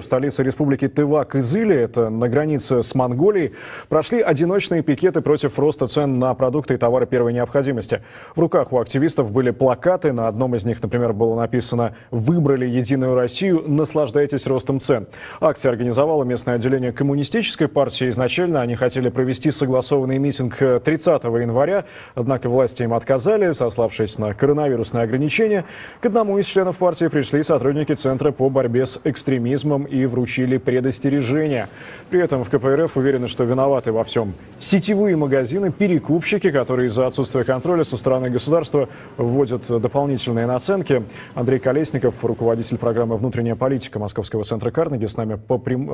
В столице республики Тыва, Кызыле, это на границе с Монголией, прошли одиночные пикеты против роста цен на продукты и товары первой необходимости. В руках у активистов были плакаты, на одном из них, например, было написано «Выбрали Единую Россию, наслаждайтесь ростом цен». Акция организовала местное отделение коммунистической партии. Изначально они хотели провести согласованный митинг 30 января, однако власти им отказали, сославшись на коронавирусные ограничения. К одному из членов партии пришли сотрудники Центра по борьбе с экстремизмом и вручили предостережение. При этом в КПРФ уверены, что виноваты во всем сетевые магазины, перекупщики, которые из-за отсутствия контроля со стороны государства вводят дополнительные наценки. Андрей Колесников, руководитель программы «Внутренняя политика» Московского центра Карнеги, с нами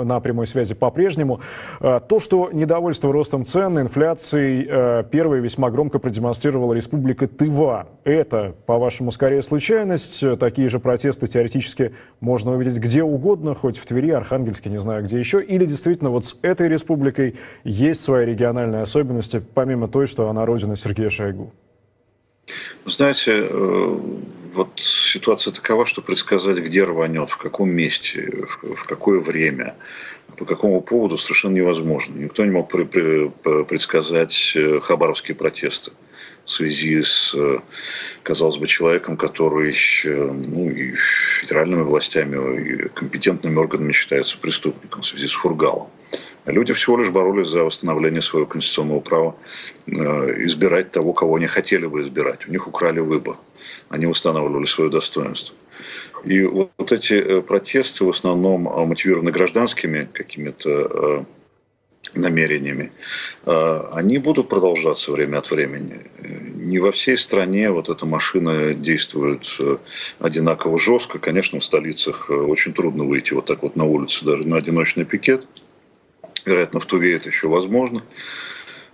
на прямой связи по-прежнему. То, что недовольство ростом цен, инфляцией первой весьма громко продемонстрировала республика Тыва. Это, по-вашему, скорее случайность? Такие же протесты теоретически можно увидеть где угодно, хоть в Твери, Архангельске, не знаю где еще, или действительно вот с этой республикой есть свои региональные особенности, помимо той, что она родина Сергея Шойгу? Знаете, вот ситуация такова, что предсказать, где рванет, в каком месте, в какое время, по какому поводу совершенно невозможно. Никто не мог предсказать хабаровские протесты в связи с, казалось бы, человеком, который и федеральными властями, и компетентными органами считается преступником в связи с Фургалом. Люди всего лишь боролись за восстановление своего конституционного права избирать того, кого они хотели бы избирать. У них украли выбор. Они восстанавливали свое достоинство. И вот эти протесты в основном мотивированы гражданскими какими-то намерениями, они будут продолжаться время от времени. Не во всей стране вот эта машина действует одинаково жестко. Конечно, в столицах очень трудно выйти вот так вот на улицу, даже на одиночный пикет. Вероятно, в Туве это еще возможно.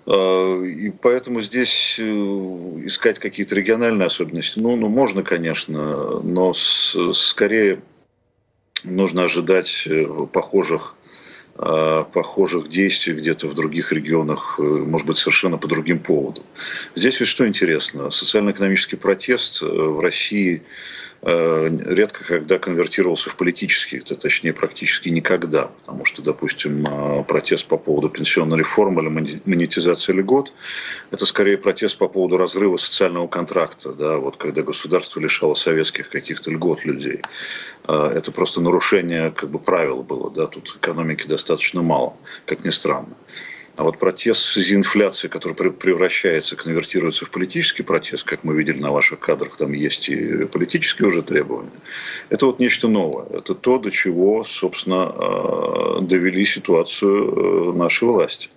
И поэтому здесь искать какие-то региональные особенности, можно, конечно, но скорее нужно ожидать похожих действий где-то в других регионах, может быть, совершенно по другим поводам. Здесь ведь что интересно, социально-экономический протест в России редко когда конвертировался в политический, точнее практически никогда, потому что, допустим, протест по поводу пенсионной реформы или монетизации льгот, это скорее протест по поводу разрыва социального контракта, да, вот когда государство лишало советских каких-то льгот людей. Это просто нарушение правил было, да, тут экономики достаточно мало, как ни странно. А вот протест в связи с инфляцией, который превращается, конвертируется в политический протест, как мы видели на ваших кадрах, там есть и политические уже требования. Это вот нечто новое. Это то, до чего, собственно, довели ситуацию нашей власти.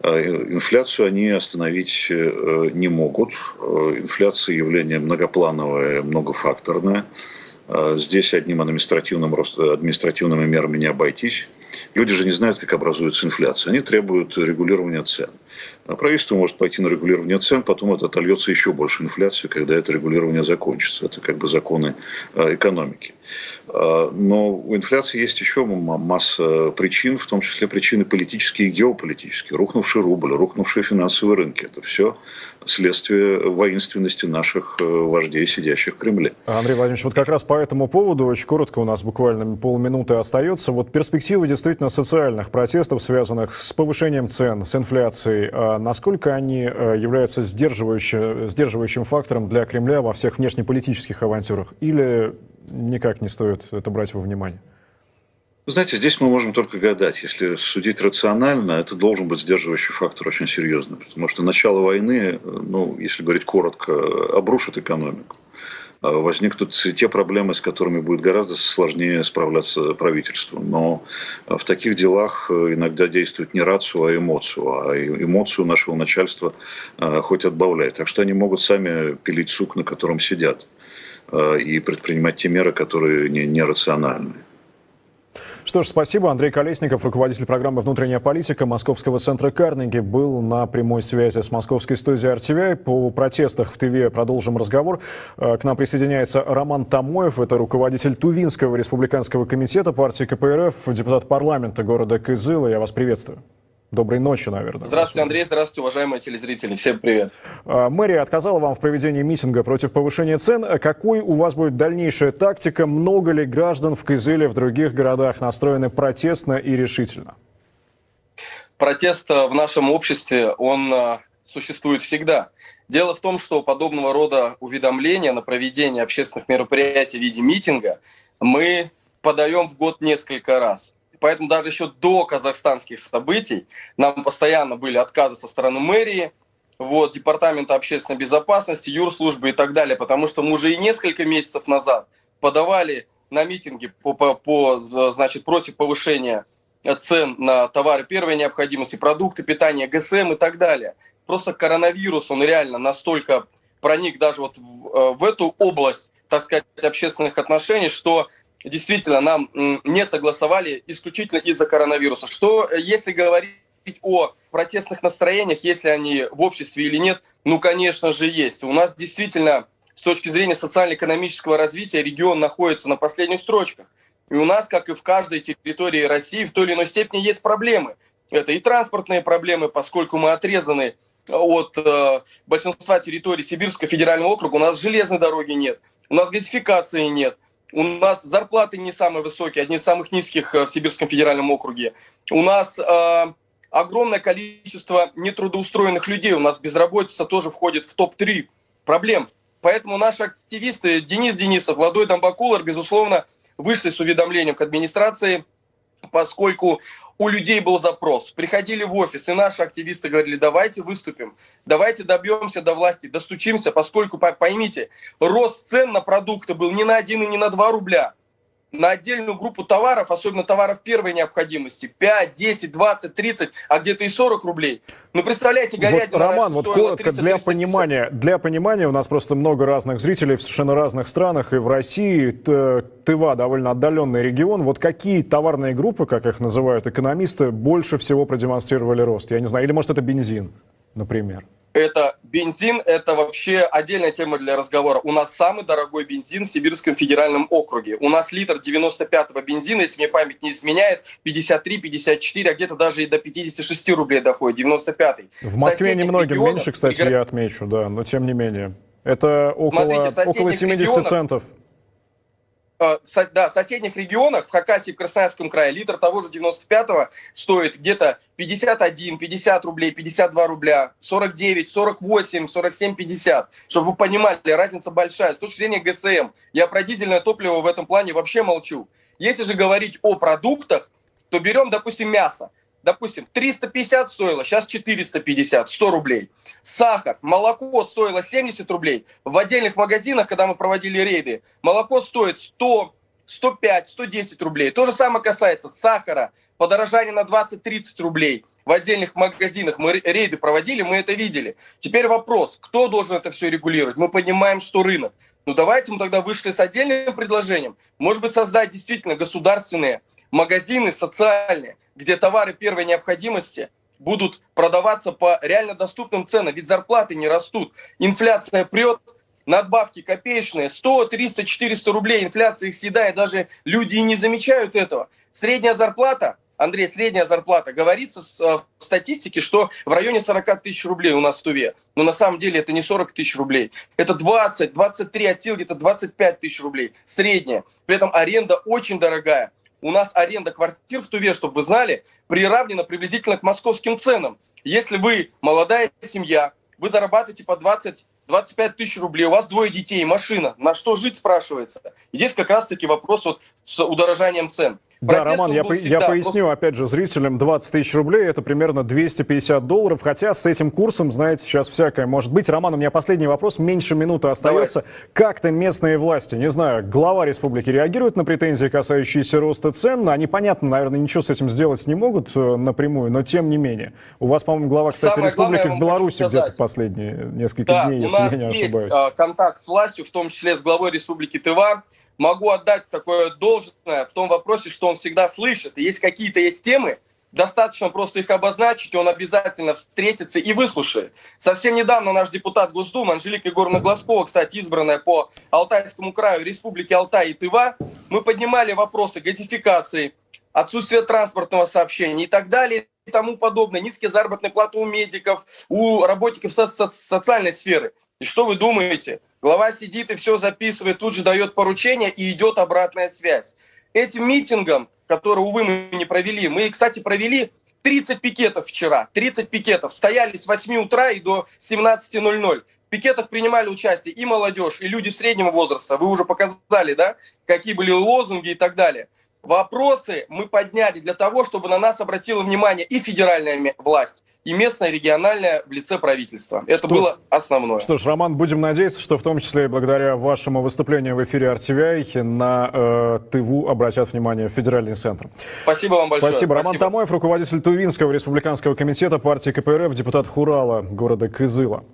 Инфляцию они остановить не могут. Инфляция явление многоплановое, многофакторное. Здесь одним административными мерами не обойтись. Люди же не знают, как образуется инфляция. Они требуют регулирования цен. Правительство может пойти на регулирование цен, потом это отольется еще больше инфляции, когда это регулирование закончится. Это законы экономики. Но у инфляции есть еще масса причин, в том числе причины политические и геополитические. Рухнувший рубль, рухнувшие финансовые рынки. Это все следствие воинственности наших вождей, сидящих в Кремле. Андрей Владимирович, вот как раз по этому поводу, очень коротко, у нас буквально полминуты остается. Вот перспективы действительно социальных протестов, связанных с повышением цен, с инфляцией, насколько они являются сдерживающим фактором для Кремля во всех внешнеполитических авантюрах? Или никак не стоит это брать во внимание? Вы знаете, здесь мы можем только гадать. Если судить рационально, это должен быть сдерживающий фактор очень серьезный. Потому что начало войны, если говорить коротко, обрушит экономику. Возникнут те проблемы, с которыми будет гораздо сложнее справляться правительству. Но в таких делах иногда действует не рацию, а эмоцию. А эмоцию нашего начальства хоть отбавляй. Так что они могут сами пилить сук, на котором сидят. И предпринимать те меры, которые нерациональны. Что ж, спасибо. Андрей Колесников, руководитель программы «Внутренняя политика» Московского центра Карнеги, был на прямой связи с московской студией RTVI. По протестах в Тыве продолжим разговор. К нам присоединяется Роман Тамоев, это руководитель Тувинского республиканского комитета партии КПРФ, депутат парламента города Кызыла. Я вас приветствую. Доброй ночи, наверное. Здравствуйте, Андрей, здравствуйте, уважаемые телезрители. Всем привет. Мэрия отказала вам в проведении митинга против повышения цен. Какой у вас будет дальнейшая тактика? Много ли граждан в Кызыле, в других городах настроены протестно и решительно? Протест в нашем обществе, он существует всегда. Дело в том, что подобного рода уведомления на проведение общественных мероприятий в виде митинга мы подаем в год несколько раз. Поэтому даже еще до казахстанских событий нам постоянно были отказы со стороны мэрии, Департамента общественной безопасности, юрслужбы и так далее, потому что мы уже и несколько месяцев назад подавали на митинги против повышения цен на товары первой необходимости, продукты питания, ГСМ и так далее. Просто коронавирус, он реально настолько проник даже в эту область, так сказать, общественных отношений, что действительно нам не согласовали исключительно из-за коронавируса. Что, если говорить о протестных настроениях, если они в обществе или нет, конечно же есть. У нас действительно с точки зрения социально-экономического развития регион находится на последних строчках. И у нас, как и в каждой территории России, в той или иной степени есть проблемы. Это и транспортные проблемы, поскольку мы отрезаны от большинства территорий Сибирского федерального округа. У нас железной дороги нет, у нас газификации нет. У нас зарплаты не самые высокие, одни из самых низких в Сибирском федеральном округе. У нас огромное количество нетрудоустроенных людей. У нас безработица тоже входит в топ-3 проблем. Поэтому наши активисты Денис Денисов, Владой Дамбакулар, безусловно, вышли с уведомлением к администрации, поскольку у людей был запрос. Приходили в офис, и наши активисты говорили: давайте выступим, давайте добьемся до власти, достучимся, поскольку, поймите, рост цен на продукты был не на 1 и не на 2 рубля. На отдельную группу товаров, особенно товаров первой необходимости, 5, 10, 20, 30, а где-то и 40 рублей. Представляете, говядина... Роман, коротко, для понимания, у нас просто много разных зрителей в совершенно разных странах, и в России Тыва довольно отдаленный регион. Какие товарные группы, как их называют экономисты, больше всего продемонстрировали рост? Я не знаю, или может это бензин, например? Это бензин, это вообще отдельная тема для разговора. У нас самый дорогой бензин в Сибирском федеральном округе. У нас литр 95-го бензина, если мне память не изменяет, 53, 54, а где-то даже и до 56 рублей доходит, 95-й. В Москве немногим меньше, кстати, я отмечу, да, но тем не менее. Это около 70 центов. В соседних регионах, в Хакасии, в Красноярском крае, литр того же 95-го стоит где-то 51, 50 рублей, 52 рубля, 49, 48, 47, 50. Чтобы вы понимали, разница большая. С точки зрения ГСМ, я про дизельное топливо в этом плане вообще молчу. Если же говорить о продуктах, то берем, допустим, мясо. Допустим, 350 стоило, сейчас 450, 100 рублей. Сахар, молоко стоило 70 рублей. В отдельных магазинах, когда мы проводили рейды, молоко стоит 100, 105, 110 рублей. То же самое касается сахара. Подорожание на 20-30 рублей. В отдельных магазинах мы рейды проводили, мы это видели. Теперь вопрос, кто должен это все регулировать? Мы понимаем, что рынок. Давайте мы тогда вышли с отдельным предложением. Может быть, создать действительно государственные магазины социальные, где товары первой необходимости будут продаваться по реально доступным ценам, ведь зарплаты не растут, инфляция прет, надбавки копеечные, 100, 300, 400 рублей, инфляция их съедает, даже люди и не замечают этого. Средняя зарплата, Андрей, средняя зарплата, говорится в статистике, что в районе 40 тысяч рублей у нас в Туве. Но на самом деле это не 40 тысяч рублей. Это 20, 23, от сил где-то 25 тысяч рублей. Средняя. При этом аренда очень дорогая. У нас аренда квартир в Туве, чтобы вы знали, приравнена приблизительно к московским ценам. Если вы молодая семья, вы зарабатываете по 20-25 тысяч рублей, у вас 2 детей, машина, на что жить, спрашивается. И здесь как раз-таки вопрос с удорожанием цен. Да, Роман, я поясню, опять же, зрителям, 20 тысяч рублей – это примерно $250, хотя с этим курсом, знаете, сейчас всякое может быть. Роман, у меня последний вопрос, меньше минуты остается. Как-то местные власти, не знаю, глава республики реагирует на претензии, касающиеся роста цен? Они, понятно, наверное, ничего с этим сделать не могут напрямую, но тем не менее. У вас, по-моему, глава, кстати, республики в Беларуси где-то последние несколько дней, если я не ошибаюсь. У нас есть контакт с властью, в том числе с главой республики Тыва. Могу отдать такое должное в том вопросе, что он всегда слышит. И есть какие-то темы, достаточно просто их обозначить, он обязательно встретится и выслушает. Совсем недавно наш депутат Госдумы Анжелика Егоровна Глазкова, кстати, избранная по Алтайскому краю Республики Алтай и Тыва, мы поднимали вопросы газификации, отсутствия транспортного сообщения и так далее, тому подобное, низкие заработные платы у медиков, у работников социальной сферы. И что вы думаете? Глава сидит и все записывает, тут же дает поручение, и идет обратная связь. Этим митингом, который, увы, мы не провели, мы, кстати, провели 30 пикетов вчера, 30 пикетов, стояли с 8 утра и до 17:00. В пикетах принимали участие и молодежь, и люди среднего возраста. Вы уже показали, да, какие были лозунги и так далее. Вопросы мы подняли для того, чтобы на нас обратила внимание и федеральная власть, и местная, региональная в лице правительства. Это было основное. Что ж, Роман, будем надеяться, что в том числе и благодаря вашему выступлению в эфире RTVI на ТВУ обратят внимание в федеральный центр. Спасибо вам большое. Спасибо. Роман Тамоев, руководитель Тувинского республиканского комитета партии КПРФ, депутат Хурала города Кызыла.